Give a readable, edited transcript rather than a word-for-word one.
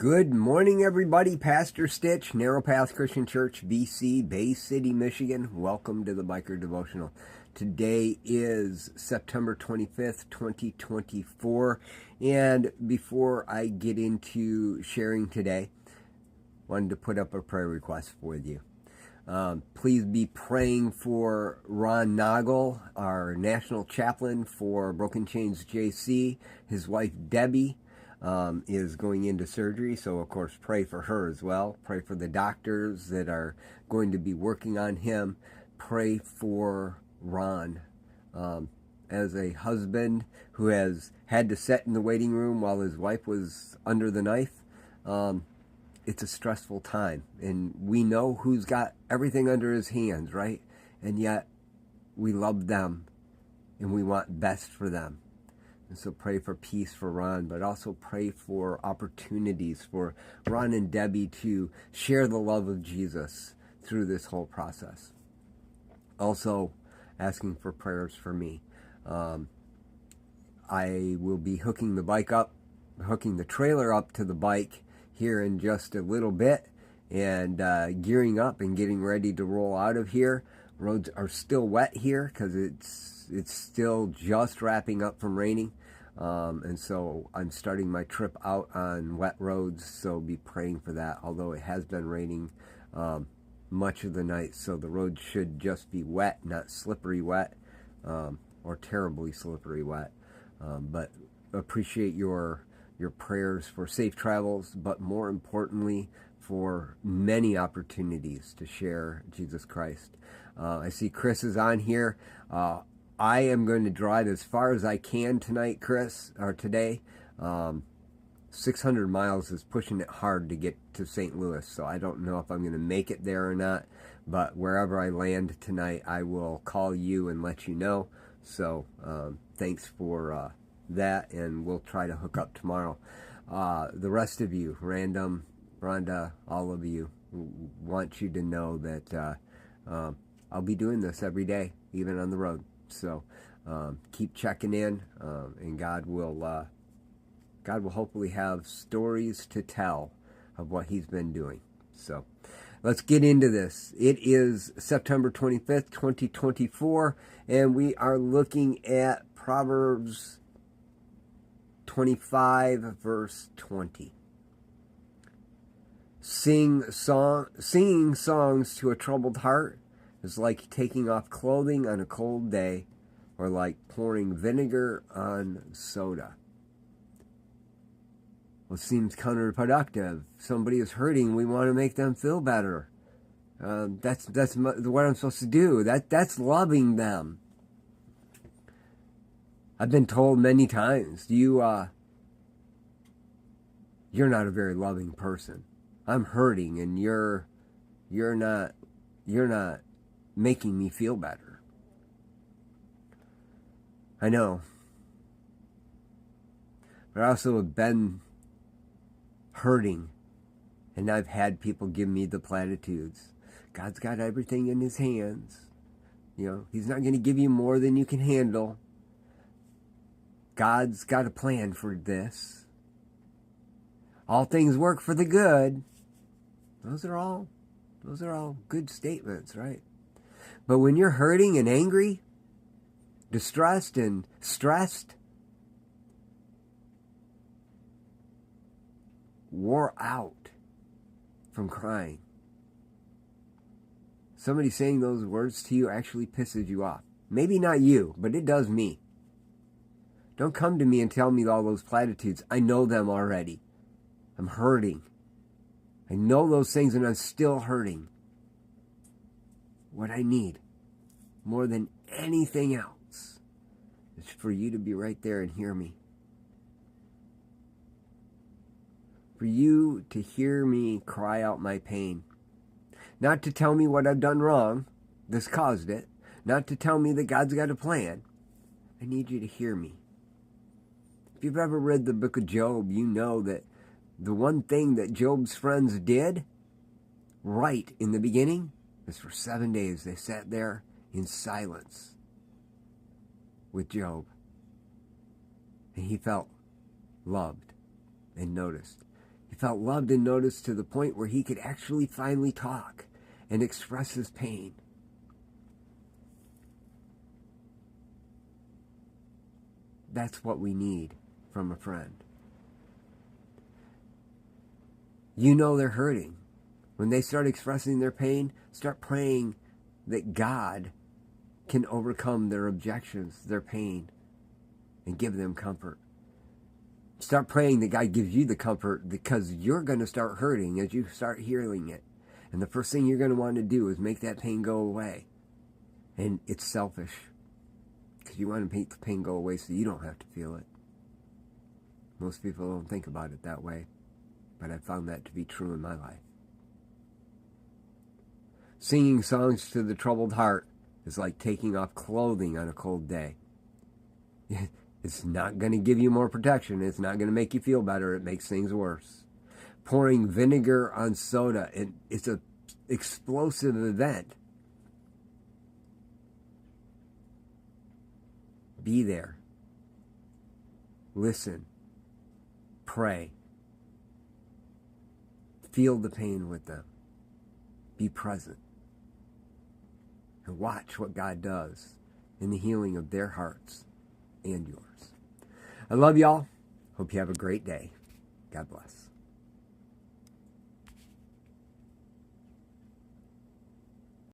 Good morning, everybody. Pastor Stitch, Narrow Path Christian Church, BC, Bay City, Michigan. Welcome to the Biker Devotional. Today is September 25th, 2024. And before I get into sharing today, I wanted to put up a prayer request for you. Please be praying for Ron Nagel, our national chaplain for Broken Chains JC, his wife Debbie. Is going into surgery, so of course pray for her as well. Pray for the doctors that are going to be working on him. Pray for Ron. As a husband who has had to sit in the waiting room while his wife was under the knife, it's a stressful time, and we know who's got everything under his hands, right? And yet we love them and we want best for them. And so pray for peace for Ron, but also pray for opportunities for Ron and Debbie to share the love of Jesus through this whole process. Also asking for prayers for me. I will be hooking the trailer up to the bike here in just a little bit, and gearing up and getting ready to roll out of here. Roads are still wet here because it's still just wrapping up from raining, and so I'm starting my trip out on wet roads, so be praying for that, although it has been raining much of the night, so the road should just be wet, not slippery wet, or terribly slippery wet, but appreciate your prayers for safe travels, but more importantly for many opportunities to share Jesus Christ. I see Chris is on here. I am going to drive as far as I can tonight, today. 600 miles is pushing it hard to get to St. Louis, so I don't know if I'm going to make it there or not, but wherever I land tonight, I will call you and let you know. So thanks for that, and we'll try to hook up tomorrow. The rest of you, Random, Rhonda, all of you, want you to know that I'll be doing this every day, even on the road. So keep checking in, and God will hopefully have stories to tell of what He's been doing. So let's get into this. It is September 25th, 2024, and we are looking at Proverbs 25, verse 20. Singing songs to a troubled heart is like taking off clothing on a cold day, or like pouring vinegar on soda. Well, it seems counterproductive. Somebody is hurting, we want to make them feel better. That's what I'm supposed to do. That's loving them. I've been told many times, you're not a very loving person. I'm hurting, and you're not making me feel better. I know. But I also have been hurting, and I've had people give me the platitudes. God's got everything in His hands. He's not going to give you more than you can handle. God's got a plan for this. All things work for the good. Those are all good statements, right? But when you're hurting and angry, distressed and stressed, wore out from crying, somebody saying those words to you actually pisses you off. Maybe not you, but it does me. Don't come to me and tell me all those platitudes. I know them already. I'm hurting. I know those things, and I'm still hurting. What I need, more than anything else, is for you to be right there and hear me. For you to hear me cry out my pain. Not to tell me what I've done wrong, this caused it. Not to tell me that God's got a plan. I need you to hear me. If you've ever read the book of Job, you know that the one thing that Job's friends did right in the beginning is for 7 days they sat there in silence with Job. And he felt loved and noticed. He felt loved and noticed to the point where he could actually finally talk and express his pain. That's what we need from a friend. You know they're hurting. When they start expressing their pain, start praying that God can overcome their objections, their pain, and give them comfort. Start praying that God gives you the comfort, because you're going to start hurting as you start healing it. And the first thing you're going to want to do is make that pain go away. And it's selfish, because you want to make the pain go away so you don't have to feel it. Most people don't think about it that way, but I've found that to be true in my life. Singing songs to the troubled heart is like taking off clothing on a cold day. It's not going to give you more protection. It's not going to make you feel better. It makes things worse. Pouring vinegar on soda, it's an explosive event. Be there. Listen. Pray. Feel the pain with them. Be present. And watch what God does in the healing of their hearts and yours. I love y'all. Hope you have a great day. God bless.